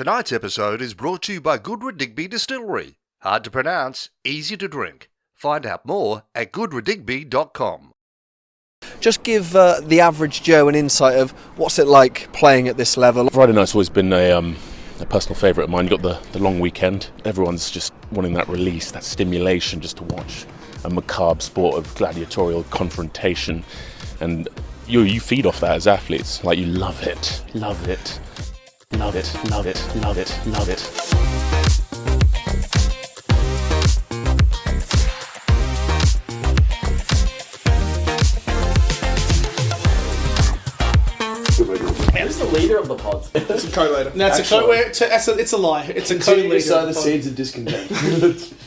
Tonight's episode is brought to you by Goodwood Digby Distillery. Hard to pronounce, easy to drink. Find out more at goodwooddigby.com. Just give the average Joe an insight of what's it like playing at this level. Friday night's always been a personal favourite of mine. You've got the long weekend. Everyone's just wanting that release, that stimulation, just to watch a macabre sport of gladiatorial confrontation. And you feed off that as athletes. Like, you love it. Love it. Love it. Love it. Love it. Love it. Who's the leader of the pod? It's a co-leader. No, it's a lie. It's a co-leader. Sow the seeds of discontent.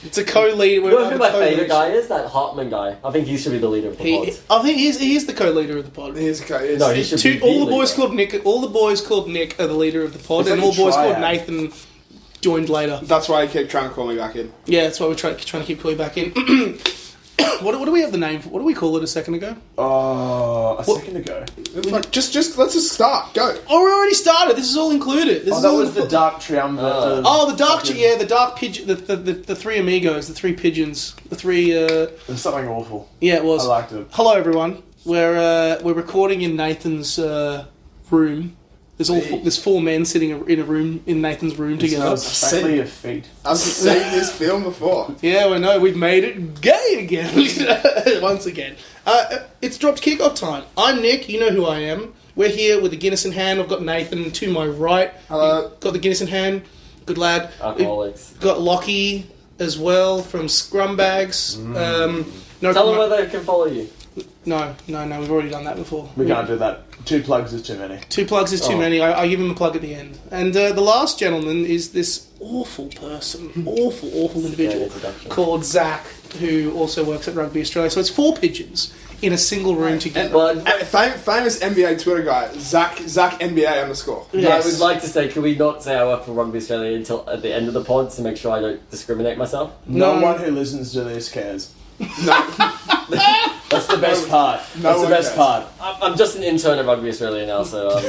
It's a co-leader. You know who my favourite guy is? That Hartman guy. I think he should be the leader of the pod. I think he is the co-leader of the pod. He is co-leader. No, he should be All the the boys leader. called Nick. All the boys called Nick are the leader of the pod, It's and like all the a boys called triad. Nathan joined later. That's why I keep trying to call me back in. Yeah, that's why we're trying to keep calling back in. What do we have the name for? What do we call it a second ago? Second ago. Like, just let's just start. Go. Oh, we already started. This is all included. This is That all was the dark triumvirate. the dark pigeon, the three amigos, the three pigeons, the three. It was something awful. Yeah, it was. I liked it. Hello, everyone. We're recording in Nathan's room. There's four men sitting in a room in Nathan's room together. It's exactly your feet. I've seen this film before. Yeah, we know. We've made it gay again. Once again. It's dropped kickoff time. I'm Nick. You know who I am. We're here with the Guinness in hand. I've got Nathan to my right. Hello. Got the Guinness in hand. Good lad. Alcoholics. We've got Lachie as well from Scrumbags. Tell them where they can follow you. No. We've already done that before. We can't do that. 2 plugs is too many. 2 plugs is too many. I give him a plug at the end. And the last gentleman is this awful person, awful individual called Zach, who also works at Rugby Australia. So it's 4 pigeons in a single room together. Famous NBA Twitter guy, Zach NBA _. Yes. I would like to say, can we not say I work for Rugby Australia until at the end of the pod to make sure I don't discriminate myself? No one who listens to this cares. No. That's the best part. That's the best part. I'm just an intern at Rugby Australia now, so...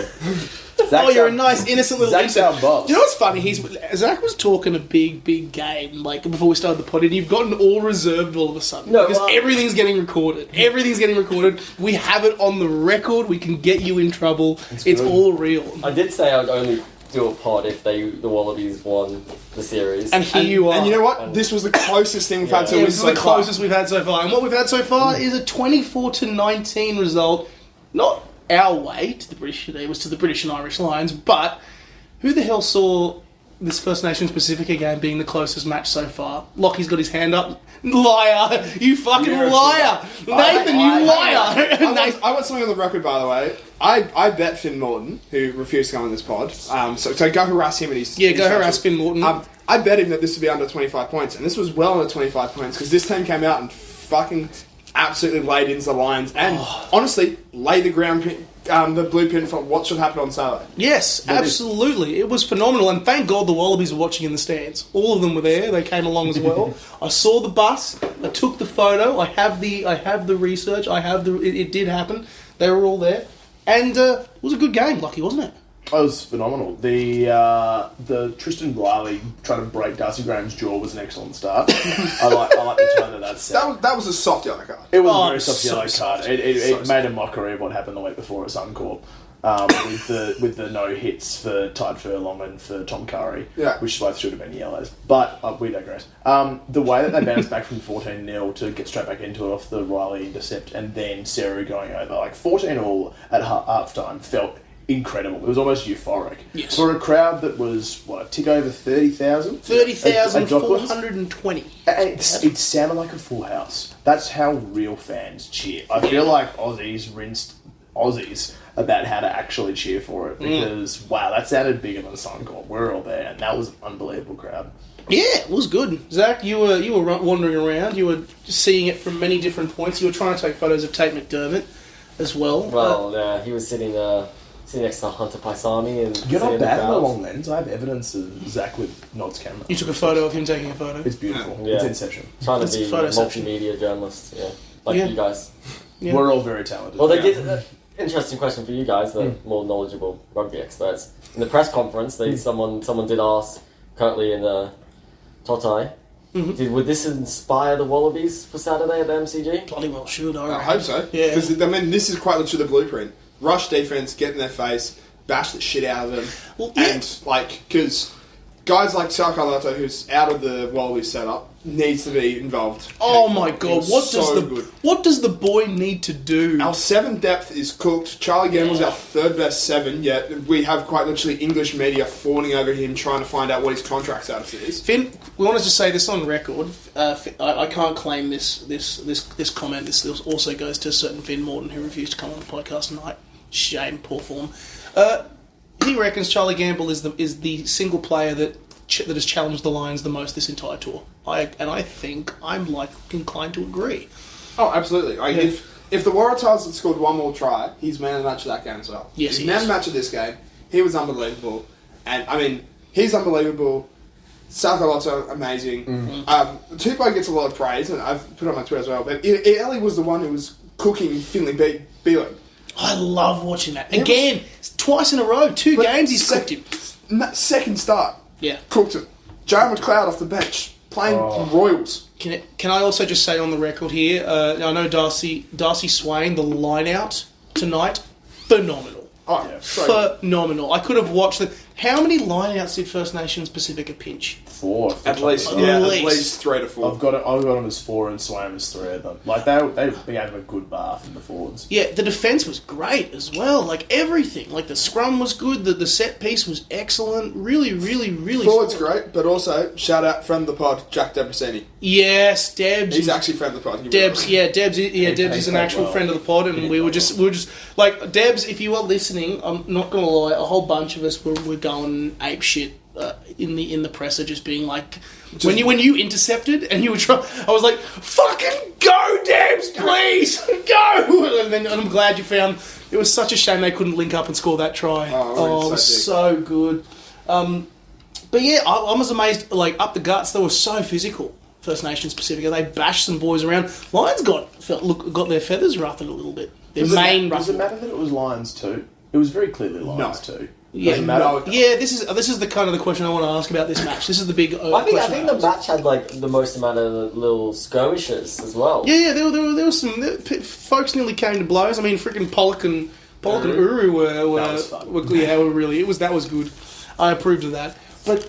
You're a nice, innocent little Zach's intern. our boss. You know what's funny? Zach was talking a big game, like, before we started the pod, and you've gotten all reserved all of a sudden. No, because everything's getting recorded. We have it on the record. We can get you in trouble. It's all real. I did say I would only do a pod if the Wallabies won the series. And here you are. And you know what? This was the closest thing we've had to a win This is so the far. closest we've had so far. And what we've had so far is a 24-19 result. Not our way to the British. It was to the British and Irish Lions. But who the hell saw this First Nations Pasifika game being the closest match so far? Lockie's got his hand up. Liar! You fucking liar! Nathan, you liar! I want something on the record, by the way. I bet Finn Morton, who refused to come on this pod. So go harass him and his... Yeah, go harass Finn Morton. I bet him that this would be under 25 points, and this was well under 25 points, because this team came out and fucking absolutely laid into the Lions, and honestly, laid the the blueprint for what should happen on Saturday. Yes, absolutely. It was phenomenal, and thank God the Wallabies were watching in the stands. All of them were there. They came along as well. I saw the bus. I took the photo. I have the research. It did happen. They were all there, and it was a good game, Lucky, wasn't it? It was phenomenal. The Tristan Riley trying to break Darcy Graham's jaw was an excellent start. I like the tone of that set. That was a soft yellow card. It was a very soft yellow card. It made a mockery of what happened the week before at Suncorp. With the no hits for Tide Furlong and for Tom Curry, which both should have been yellows. But we digress. The way that they bounced back from 14-0 to get straight back into it off the Riley intercept and then Seru going over, like 14-all at half-time felt incredible. It was almost euphoric. Yes. For a crowd that was, a tick over 30,000? 30,420. It sounded like a full house. That's how real fans cheer. I feel like Aussies rinsed Aussies about how to actually cheer for it because, wow, that sounded bigger than Suncorp. We're all there, and that was an unbelievable crowd. Yeah, it was good. Zach, you were wandering around. You were seeing it from many different points. You were trying to take photos of Tate McDermott as well. Well, he was sitting next to Hunter Paisami. And You're not bad on the long lens. I have evidence of Zach with Nod's camera. You took a photo of him taking a photo. It's beautiful. Yeah. It's Inception. Trying to be a Photoception. multimedia journalist, like you guys. Yeah. We're all very talented. Well, they did. interesting question for you guys, the more knowledgeable rugby experts. In the press conference, someone did ask, currently in the Totai, would this inspire the Wallabies for Saturday at the MCG? Bloody well should, I hope so. Yeah. Because, I mean, this is quite literally the blueprint. Rush defense, get in their face, bash the shit out of them. Well, yeah. And, because guys like Zach and Lachie, who's out of the Wallabies setup, needs to be involved. Oh my god, Good. what does the boy need to do? Our 7 depth is cooked. Charlie Gamble's our 3rd best 7, yet we have quite literally English media fawning over him trying to find out what his contract status is. Finn, we want to just say this on record. I can't claim this comment. This also goes to a certain Finn Morton who refused to come on the podcast tonight. Shame, poor form. He reckons Charlie Gamble is the single player that has challenged the Lions the most this entire tour. I think I'm inclined to agree. Oh, absolutely. If the Waratahs had scored one more try, he's man of the match of that game as well. Yes, he's man of the match of this game. He was unbelievable. And, I mean, he's unbelievable. Sakalotto, amazing. Tupou gets a lot of praise, and I've put it on my Twitter as well, but Ellie was the one who was cooking Finley Beeling. I love watching that. Again, twice in a row, 2 games he's cooked him. Second start. Yeah. Cooked him. Joe McLeod off the bench. Playing Royals. Can I also just say on the record here, I know Darcy Swain, the line out tonight, phenomenal. Oh, yeah. Phenomenal. I could have watched them. How many line outs did First Nations Pasifika pinch? 4. At least 3 to 4. I've got them as 4 and Swain as 3 of them. Like, they gave him a good bath in the forwards. Yeah, the defence was great as well. Like, everything. Like, the scrum was good. The set piece was excellent. Really, really, really... Forward's great, but also, shout out, friend of the pod, Jack Debrasini. Yes, Debs. He's actually friend of the pod. Debs is an actual friend of the pod, and we were just... Like, Debs, if you are listening, I'm not going to lie, a whole bunch of us were going ape shit in the presser, just being like, when you intercepted and you were trying, I was like, fucking go, Debs, please, go! And I'm glad you found. It was such a shame they couldn't link up and score that try. It was so good. But yeah, I was amazed. Like, up the guts, they were so physical. First Nations Pasifika, they bashed some boys around. Lions got their feathers ruffled a little bit. Does it matter that it was Lions too? It was very clearly Lions too. Yeah, this is the kind of the question I want to ask about this match. This is the big. I think the match had like the most amount of little skirmishes as well. Yeah, there were some folks nearly came to blows. I mean, freaking Pollock and Uru were really. That was good. I approved of that. But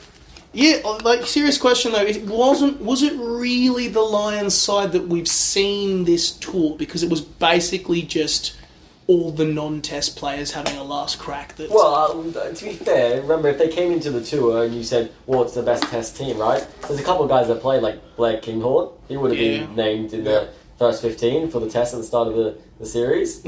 yeah, like serious question though, was it really the Lions side that we've seen this tour? Because it was basically just all the non-test players having a last crack. Well, to be fair, remember, if they came into the tour and you said, well, it's the best test team, right? There's a couple of guys that played, like Blair Kinghorn. He would have been named in the first 15 for the test at the start of the series.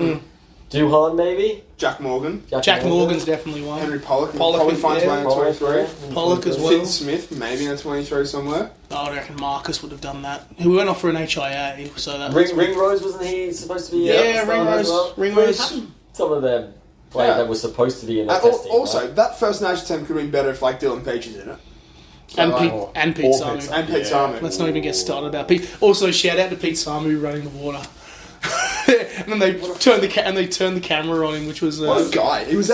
Duhan, maybe? Jack Morgan. Jack Morgan's definitely one. Henry Pollock probably finds one in 23. Pollock as well. Finn Smith, maybe in a 23 somewhere. I reckon Marcus would have done that. He went off for an HIA, so that Ringrose, wasn't he supposed to be? Yeah, Ringrose. Some of them players that were supposed to be in that test team. Also, right? That First Nations team could have been better if like Dylan Peach is in it. So and Pete Samu. And Pete Samu. Let's not even get started about Pete. Also, shout out to Pete Samu running the water. And then they turned the camera on him, which was what a guy. It was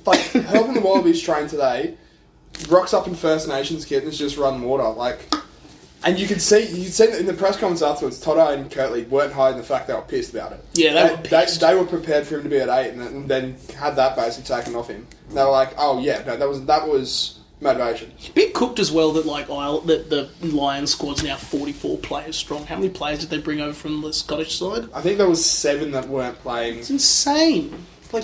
like helping the Wallabies train today. Rocks up in First Nations kit and is just run water and you could see that in the press conference afterwards. Toto and Kirtley weren't hiding the fact they were pissed about it. Yeah, they were pissed. They were prepared for him to be at 8 and then had that basically taken off him. They were like, oh yeah, no, that was motivation. Bit cooked as well that the Lions squad's now 44 players strong. How many players did they bring over from the Scottish side? I think there was 7 that weren't playing. It's insane. Like,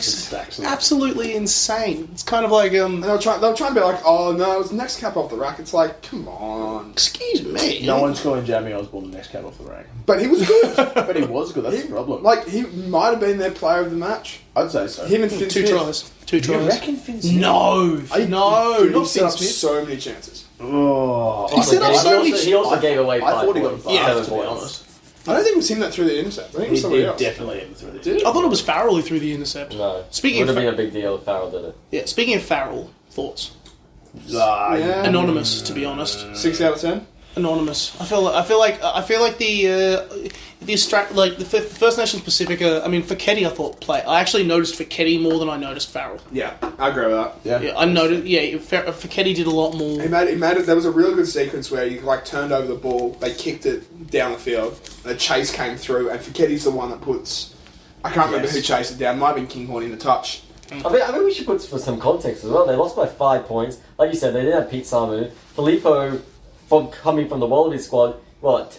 absolutely insane. It's kind of like and they were trying to be like, oh no, it's the next cap off the rack. It's like, come on. Excuse me. No one's calling Jamie Osborne the next cap off the rack. But he was good. But he was good. That's the problem. Like, he might have been their player of the match. I'd say so. Him and Finn Smith. 2 tries. You reckon Finn Smith? No, not Finn Smith. So many chances. Oh, he also gave away 5 I thought he got points. 5, to be honest. I don't think it was him that threw the intercept. I think it was somebody else. Definitely him threw the intercept. I thought it was Farrell who threw the intercept. No. It would have been a big deal if Farrell did it. Yeah, speaking of Farrell, thoughts? Yeah. Anonymous, to be honest. 6 out of 10? Anonymous. I feel like the First Nations Pasifika. I mean, Feketi, I thought played. I actually noticed Feketi more than I noticed Farrell. Yeah, I agree with that. Yeah, I noticed. Yeah, Feketi did a lot more. He made it. There was a really good sequence where he turned over the ball, they kicked it down the field, and the chase came through, and Feketi's the one that puts. I can't remember who chased it down. Might have been Kinghorn in the touch. I mean, we should put for some context as well. They lost by 5 points. Like you said, they didn't have Pete Samu. Filippo, coming from the Wallabies squad,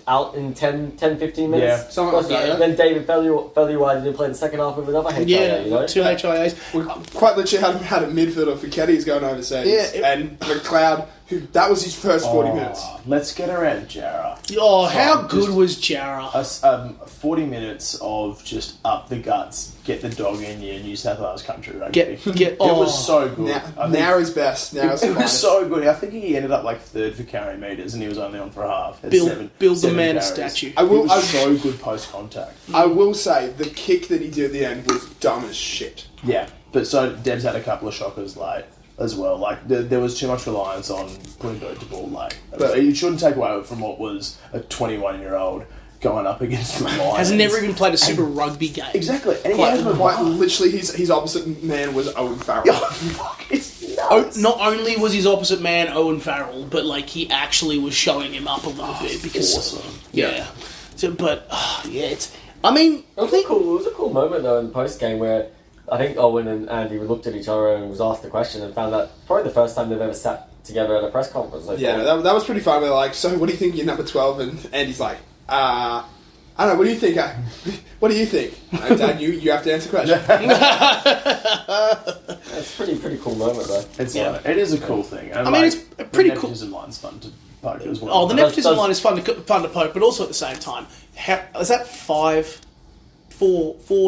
out in 10, 15 minutes? Yeah, something like that. And then David Feluai didn't play the second half with another HIA, 2 HIAs. We quite literally had a midfielder for Keddy's going overseas. Yeah, and McLeod, that was his first 40 minutes. Let's get around Jarrah. Oh, how good was Jarrah? 40 minutes of just up the guts, get the dog in you, New South Wales country rugby. It was so good. Now is best. Now it was so good. I think he ended up third for carry metres, and he was only on for a half. Build the man statue. It was so good post contact. I will say the kick that he did at the end was dumb as shit. Yeah, but so Deb's had a couple of shockers as well. There was too much reliance on putting bird to ball. But you shouldn't take away from what was a 21-year-old going up against the Lions. Has never even played a Super Rugby game. Exactly. And literally, his opposite man was Owen Farrell. It's nuts. Not only was his opposite man Owen Farrell, but he actually was showing him up a little bit because awesome. Yeah. So, but it's. I mean, it was a cool moment though in the post game where I think Owen and Andy looked at each other and was asked a question and found that probably the first time they've ever sat together at a press conference. That was pretty fun. They're so what do you think you're number 12? And Andy's like, I don't know, what do you think? What do you think? Dad, you have to answer the question. It's a pretty cool moment though. It is a cool thing. And it's pretty cool. The nepotism line's fun to poke as well. Oh, the nepotism line is fun to poke, but also at the same time, is that 4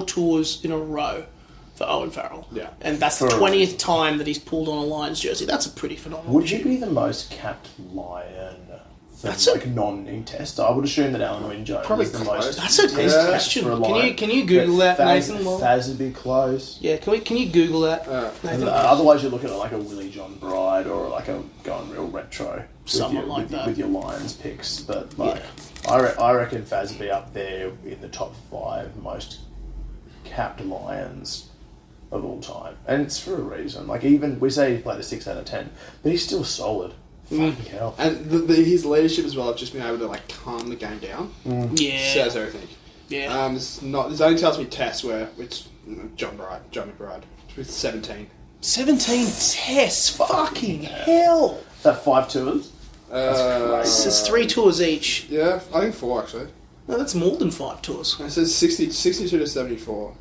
tours in a row for Owen Farrell? Yeah. And that's the 20th time that he's pulled on a Lions jersey. That's a pretty phenomenal. Would you be the most capped Lion for non-ing test? I would assume that Alan Wynne-Jones is the most. That's a good question. Can you Google that, Nathan? Faz would be close. Yeah, can you Google that, Nathan? Otherwise, you're looking at a Willie John Bride or a going real retro. Someone like that. With your Lions picks. But I reckon Faz would be up there in the top 5 most capped Lions of all time. And it's for a reason. Even, we say he played a 6 out of 10, but he's still solid. Fucking hell. And his leadership as well, of just being able to calm the game down. Yeah. Says everything. Yeah. This only tells me tests where it's John McBride with 17. 17 tests? Fucking hell. Is that 5 tours? It's 3 tours each. Yeah, I think 4 actually. No, that's more than 5 tours. It says 62 to 74.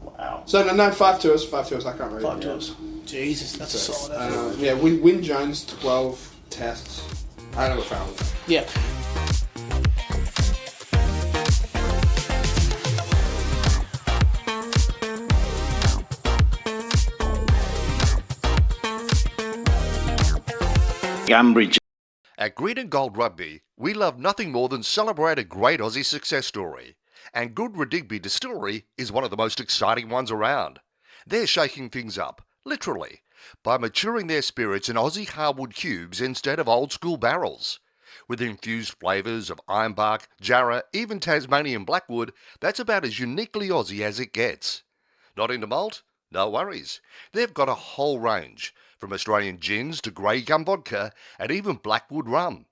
Wow. So no, 5 tours. 5 tours. I can't read. 5 tours. Jesus, that's a solid effort. Wynne Jones 12 tests. I don't know what Farrell is. Yeah. Ambridge. At Green and Gold Rugby, we love nothing more than celebrate a great Aussie success story. And Good Digby Distillery is one of the most exciting ones around. They're shaking things up, literally, by maturing their spirits in Aussie hardwood cubes instead of old school barrels. With infused flavours of ironbark, jarrah, even Tasmanian blackwood, that's about as uniquely Aussie as it gets. Not into malt? No worries. They've got a whole range, from Australian gins to grey gum vodka and even blackwood rum.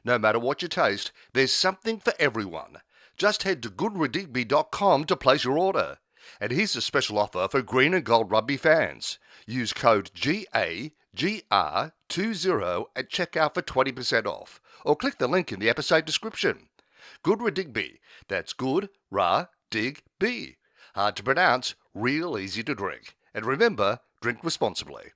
No matter what you taste, there's something for everyone. Just head to goodredigby.com to place your order. And here's a special offer for Green and Gold Rugby fans. Use code GAGR20 at checkout for 20% off, or click the link in the episode description. Good Digby, that's good, dig, B. Hard to pronounce, real easy to drink. And remember, drink responsibly.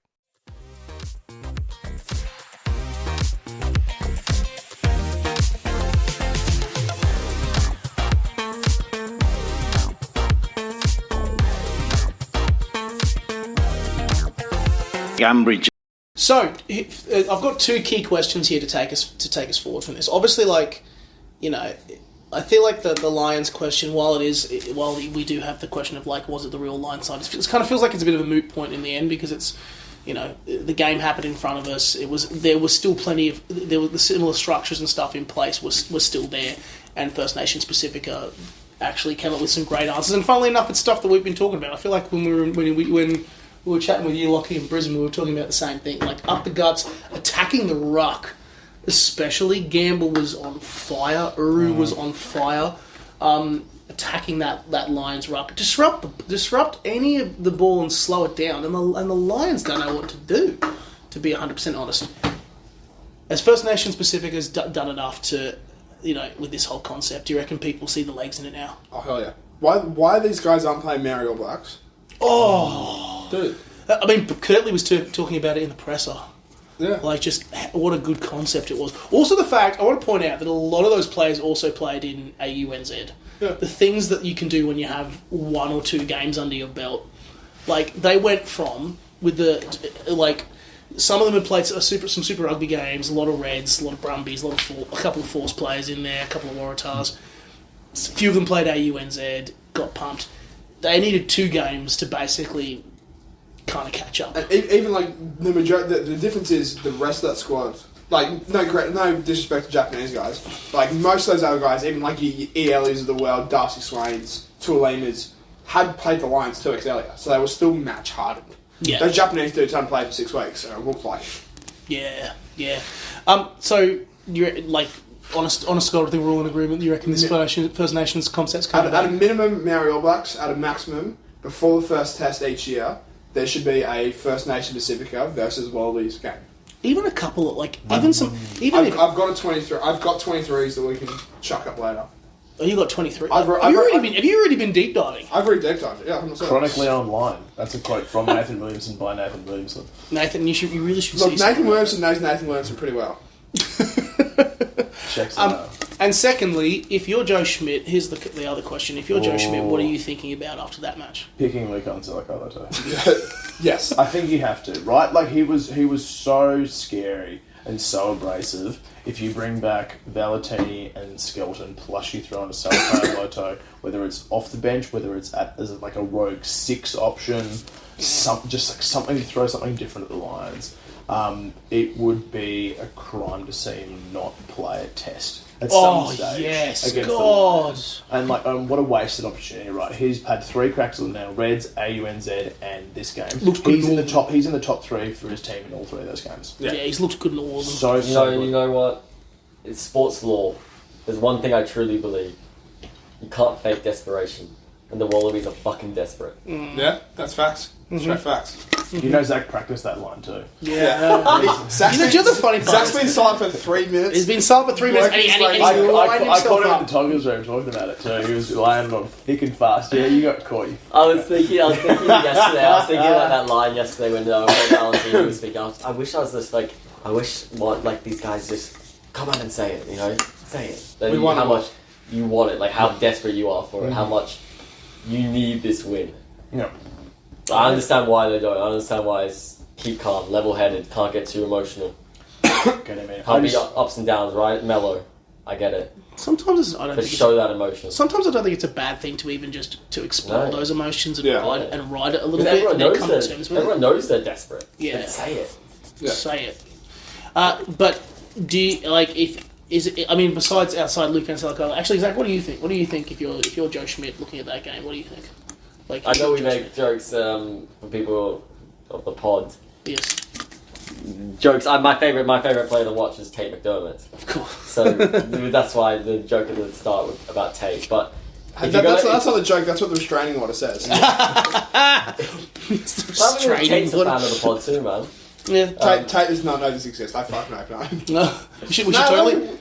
Ambridge. So, I've got 2 key questions here to take us forward from this. Obviously, I feel like the Lions question, while we do have the question of was it the real Lions side, it kind of feels like it's a bit of a moot point in the end because it's the game happened in front of us. There was still plenty of the similar structures and stuff in place was still there, and First Nations Pasifika actually came up with some great answers. And funnily enough, it's stuff that we've been talking about. I feel like when we were chatting with you, Lachie, in Brisbane, we were talking about the same thing, like up the guts, attacking the ruck. Especially Gamble was on fire. Uru was on fire. Attacking that Lions ruck, disrupt any of the ball and slow it down, and the Lions don't know what to do. To be 100% honest, as First Nations Pacific has done enough to, with this whole concept. Do you reckon people see the legs in it now? Oh hell yeah! Why these guys aren't playing Maori All Blacks? Oh, dude! I mean, Kirtley was talking about it in the presser. Yeah. Like, just what a good concept it was. Also, the fact, I want to point out that a lot of those players also played in AUNZ. Yeah. The things that you can do when you have 1 or 2 games under your belt. Like, they went from, some of them had played some Super Rugby games, a lot of Reds, a lot of Brumbies, a couple of Force players in there, a couple of Waratahs. A few of them played AUNZ, got pumped. They needed 2 games to basically kind of catch up. And even the majority, the difference is the rest of that squad. Like, no disrespect to Japanese guys. Like, most of those other guys, even like your Elis of the world, Darcy Swains, Tuolinas, had played the Lions 2 weeks earlier, so they were still match hardened. Yeah. Those Japanese dudes hadn't played for 6 weeks, so it looked like. Yeah. So you're like on a scale, I think we're all in agreement. You reckon this First Nations concept's coming at a minimum, Maori All Blacks. At a maximum, before the first test each year, there should be a First Nation Pasifika versus Wallabies game. Even a couple of I've got a 23. I've got 23s that we can chuck up later. Oh, you got 23. Have you already been deep diving? I've already deep dived. Yeah, 100%. Chronically online. That's a quote from Nathan Williamson by Nathan Williamson. Nathan, you really should look. See Nathan Williamson knows Nathan Williamson pretty well. Checks it out. And secondly, if you're Joe Schmidt, here's the other question. If you're Joe Schmidt, what are you thinking about after that match? Picking Luke Anzalakato. Yes. I think you have to, right? Like, he was so scary and so abrasive. If you bring back Valentini and Skelton, plus you throw in a Salvatore, whether it's off the bench, whether it's as like a rogue 6 option, something to throw something different at the Lions, it would be a crime to see him not play a test at some stage. Yes, against God. And what a wasted opportunity, right? He's had 3 cracks at the now: Reds, AUNZ, and this game. He's in the top 3 for his team in all 3 of those games. Yeah, he's looked good in all of them. You know what? It's sports law. There's one thing I truly believe: you can't fake desperation, and the Wallabies are fucking desperate. Yeah, that's facts. Straight facts. You know, Zach practiced that line too. Yeah. Zach's been silent for 3 minutes. He's been silent for 3 minutes. I caught him in the Tigers room talking about it too. He was laying on thick and fast. Yeah, you got caught. I was thinking yesterday. I was thinking about that line yesterday when Valentine was speaking. I wish I was just like. I wish these guys just come out and say it. Say it. How much you want it. Like how desperate you are for it. How much you need this win. Yeah. I understand why they don't. I understand why it's keep calm, level-headed, can't get too emotional. Can't be ups and downs, right? Mellow. I get it. Sometimes I don't think show that emotion. Sometimes I don't think it's a bad thing to even just to explore those emotions and ride it a little bit. Everyone knows they're desperate. Yeah, but say it. Yeah. Say it. But do you besides outside Luke Anzalakato, actually, Zach, what do you think? What do you think if you're Joe Schmidt looking at that game? What do you think? I know we make jokes for people of the pod. Yes. Jokes. My favorite player to watch is Tate McDermott. Of course. So that's why the joke at the start was about Tate. But that's not the joke. That's what the restraining order says. Tate's a fan of the pod too, man. Yeah. Tate does not know this exists. I fucking hope not. No.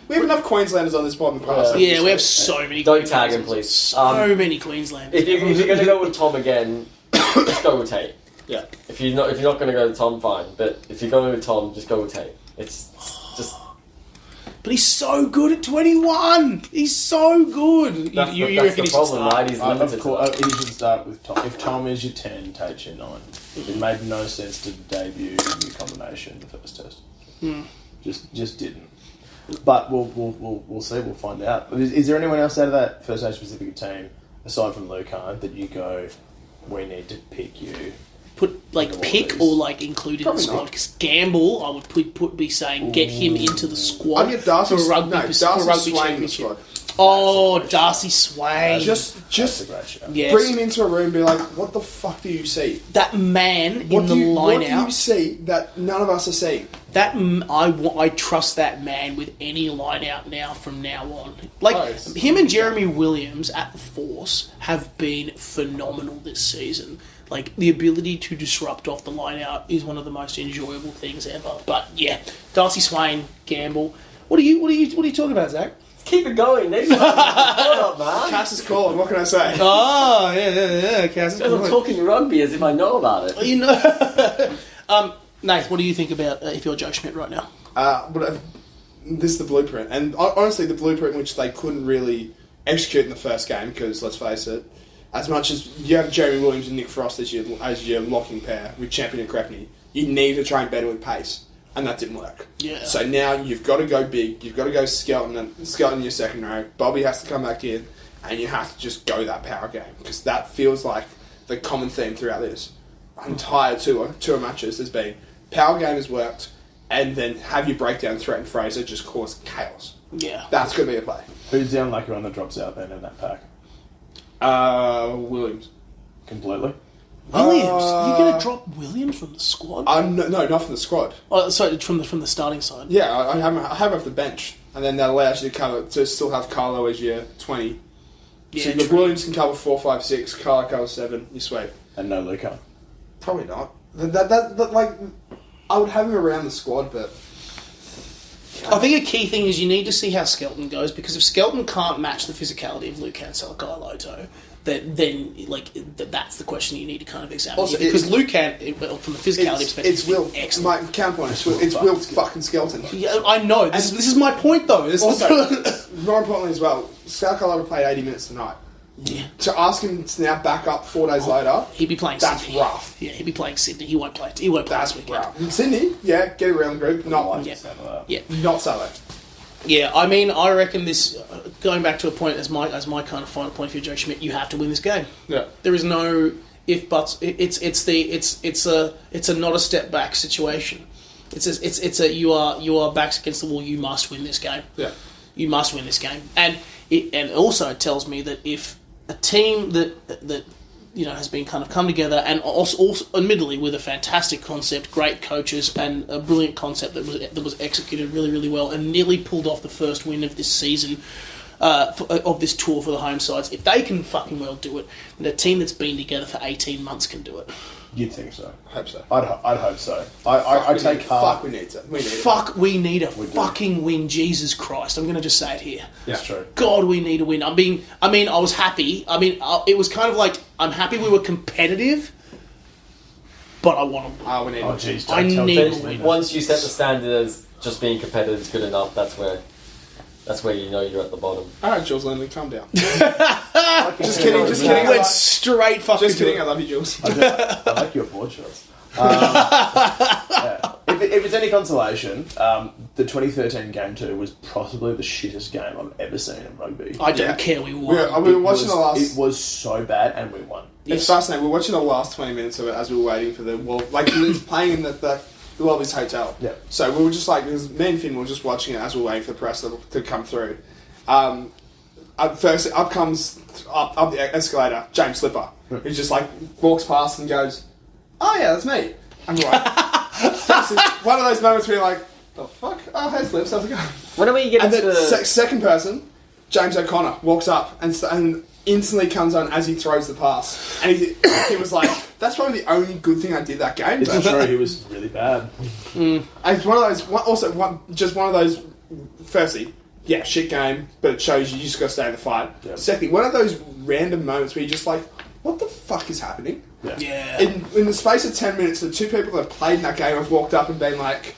We have enough Queenslanders on this pod in the past. Yeah, we have so many. Don't tag him, please. So many Queenslanders. If you're going to go with Tom again, just go with Tate. Yeah. If you're not going to go with Tom, fine. But if you're going with Tom, just go with Tate. It's just. But he's so good at 21. He's so good. That's the problem, right? He's limited. Of course, he should start with Tom. If Tom is your 10, Tate's your 9. It made no sense to debut the combination in the first test. Just didn't. But we'll see. We'll find out. Is there anyone else out of that First Nations Pacific team aside from Luke Hahn that you go, we need to pick you pick or include in the squad? Because Gamble, I would be saying get him into the squad. I'd get Darcy, for rugby Swain in the championship. squad. Oh, Darcy Swain. Just yes. bring him into a room and be like, what the fuck do you see? That man in the line What do out. you see that none of us are seeing? I trust that man with any line out now from now on. Him and Jeremy Williams at the Force have been phenomenal this season. The ability to disrupt off the line out is one of the most enjoyable things ever. But yeah, Darcy Swain, Gamble. What are you talking about, Zach? Keep it going. Hold up, man. Cass is calling. What can I say? Oh, yeah. Cass is calling. I'm talking rugby as if I know about it. You know. Nath, what do you think about if you're Joe Schmidt right now? This is the blueprint. And honestly, the blueprint which they couldn't really execute in the first game because, let's face it, as much as you have Jeremy Williams and Nick Frost as your locking pair with Champion and Crepney, you need to train better with pace. And that didn't work. Yeah. So now you've got to go big. You've got to go Skelton in your second row. Bobby has to come back in, and you have to just go that power game because that feels like the common theme throughout this entire tour matches has been power game has worked, and then have your breakdown threat and Fraser just cause chaos. Yeah. That's going to be a play. Who's the unlucky one that drops out then in that pack? Williams. Completely. Williams? You're going to drop Williams from the squad? No, not from the squad. Oh, sorry, from the starting side. Yeah, I have him off the bench, and then that allows you to still have Carlo as your 20. Yeah, so the Williams can cover 4, 5, 6. Carlo covers 7. You sweep. And no Luca. Probably not. I would have him around the squad, but I think a key thing is you need to see how Skelton goes, because if Skelton can't match the physicality of Lucan Salakailoto, then that's the question you need to kind of examine. Also, because Lucan, from the physicality perspective, it's Will. Excellent. My counterpoint it's Will fucking Skelton. Yeah, I know. This is my point, though. Also, more importantly as well, Salakailoto played 80 minutes tonight. Yeah. To ask him to now back up 4 days later, he'd be playing that's Sydney. rough. Yeah, he'd be playing Sydney. He won't play That's this weekend. rough. Sydney, get around the group. Not not solo. Yeah, I mean, I reckon this. Going back to a point as my kind of final point for Joe Schmidt, you have to win this game. Yeah. There is no if buts. It's a not a step back situation. It's a you are backs against the wall. You must win this game. Yeah. You must win this game, and also it tells me that if a team that has been kind of come together, and also admittedly with a fantastic concept, great coaches, and a brilliant concept that was executed really, really well, and nearly pulled off the first win of this season, of this tour for the home sides. If they can fucking well do it, then a team that's been together for 18 months can do it. You'd think so. Hope so. I'd hope so. I take heart. Fuck, we need to. We need a fucking win. Jesus Christ! I'm going to just say it here. Yeah, it's true. God, we need a win. I was happy. It was kind of like I'm happy we were competitive, but I want to win. We need. Oh jeez! I need to win. Once you set the standard as just being competitive is good enough, that's where you know you're at the bottom. Alright, Jules Lindley, calm down. Just kidding. Went straight fucking. Just kidding. I love you, Jules. I like your board shots. If it's any consolation, the 2013 Game 2 was possibly the shittest game I've ever seen in rugby. I don't care, we won. We were watching the last... It was so bad, and we won. It's fascinating. We were watching the last 20 minutes of it as we were waiting for the... we were playing in the Wallabies hotel. Yeah. So we were just me and Finn were just watching it as we were waiting for the press to come through. First, up comes the escalator, James Slipper, who just walks past and goes, "Oh yeah, that's me." I'm one of those moments where you're like, "The fuck? Oh, hey Slips, how's it going?" When are we getting to the second person, James O'Connor, walks up and instantly comes on as he throws the pass, and he was like, "That's probably the only good thing I did that game." It's true, he was really bad. And it's one of those. Firstly, yeah, shit game, but it shows you just got to stay in the fight. Yep. Secondly, one of those random moments where you're just like, what the fuck is happening? Yeah. In the space of 10 minutes, the two people that have played in that game have walked up and been like,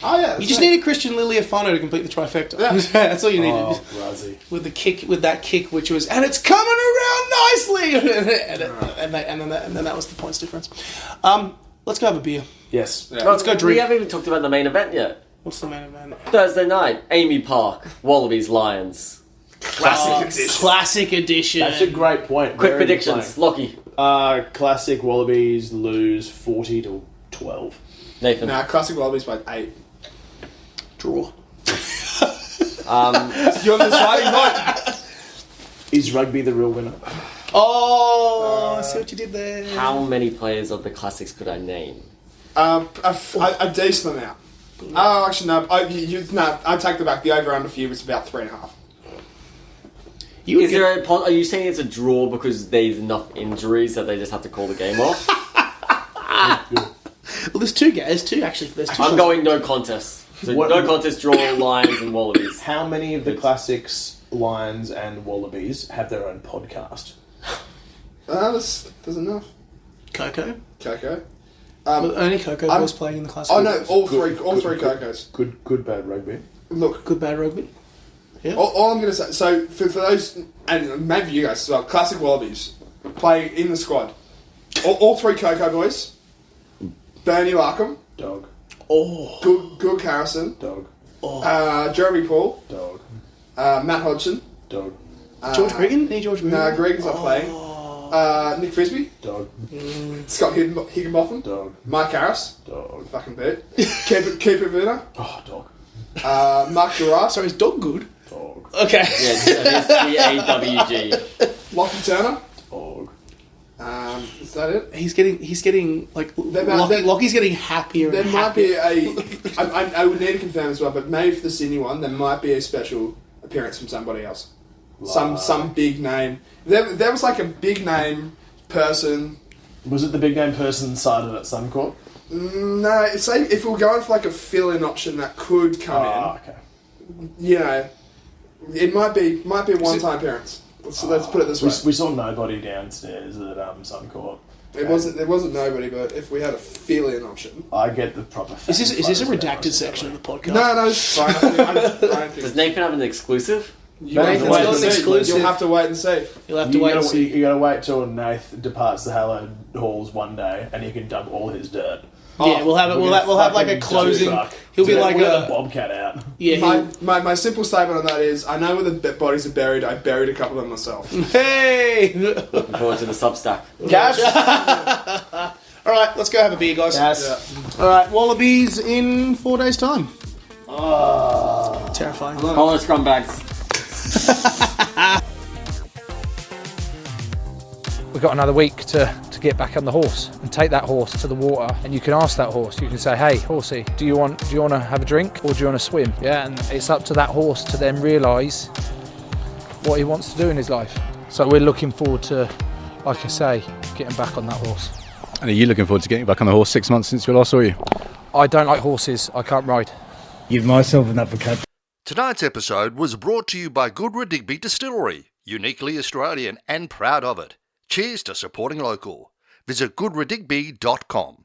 "Oh yeah." You just needed Christian Liliafano to complete the trifecta. Yeah. That's all you needed. Oh, Razzie. With that kick, which was, and it's coming around nicely, and then that was the points difference. Let's go have a beer. Yes. Yeah. Let's go drink. We haven't even talked about the main event yet. What's the main event? Thursday night, Amy Park, Wallabies Lions. Classic edition. Classic edition. That's a great point. Quick Where are you predictions, Lachie. Classic Wallabies lose 40-12. Nathan. Nah, Classic Wallabies by 8. Draw. You're the deciding vote. Is rugby the real winner? Oh, I see what you did there. How many players of the Classics could I name? A decent amount. Oh, actually, no. I take the back. The over-under for you was about 3.5. Are you saying it's a draw because there's enough injuries that they just have to call the game off? Well, there's two guys. There's two. I'm going no contest. So no contest, draw, Lions and Wallabies. How many of the Classics, Lions and Wallabies have their own podcast? There's enough. Coco. Only Coco was playing in the Classic. Oh no, all three Cocos. Good, bad rugby. Look, good, bad rugby. Yeah. All I'm going to say, so for those, and maybe you guys as well, Classic Wallabies play in the squad. All three Coco boys. Bernie Larkham. Dog. Oh. Good Harrison. Dog. Oh. Jeremy Paul. Dog. Matt Hodgson. Dog. George Gregan? Any George Gregan? No, Gregan's not playing. Nick Frisbee. Dog. Scott Higginbotham. Dog. Mike Harris. Dog. Fucking beat. Keeper Vuna. Oh, dog. Mark Gerard. Sorry, is dog good? Dog. Okay. Yeah, DAWG. Lachie Turner. Dog. Is that it? He's getting like Lockie's getting happier. There and might be happier. I would need to confirm as well, but maybe for the Sydney one, there might be a special appearance from somebody else. Some big name. There was like a big name person. Was it the big name person cited at Suncorp? No, it's like if we were going for like a fill-in option that could come in. Okay. You know, it might be a one-time appearance. Let's put it this way. We saw nobody downstairs at Suncorp. There wasn't nobody, but if we had a fill-in option, I get the proper. Is this a redacted section of the podcast? No, it's fine. I don't think Does Nathan have an exclusive? Nathan's got an exclusive. You'll have to wait and see. You'll have to wait and see. You gotta wait till Nath departs the hallowed halls one day, and you can dump all his dirt. Yeah, we'll have like a closing. He'll be like a bobcat out. Yeah. My simple statement on that is, I know where the bodies are buried. I buried a couple of them myself. Hey. Looking forward to the Substack. Cash. All right, let's go have a beer, guys. Yeah. All right, Wallabies in 4 days' time. Terrifying. Follow Scrumbags. We've got another week to get back on the horse and take that horse to the water, and you can ask that horse, you can say, hey horsey, do you want to have a drink or do you want to swim? Yeah, and it's up to that horse to then realise what he wants to do in his life. So we're looking forward to, like I say, getting back on that horse. And are you looking forward to getting back on the horse 6 months since we last saw you? I don't like horses, I can't ride. Give myself an uppercut. Tonight's episode was brought to you by Goodwood Digby Distillery, uniquely Australian and proud of it. Cheers to supporting local. Visit goodwooddigby.com.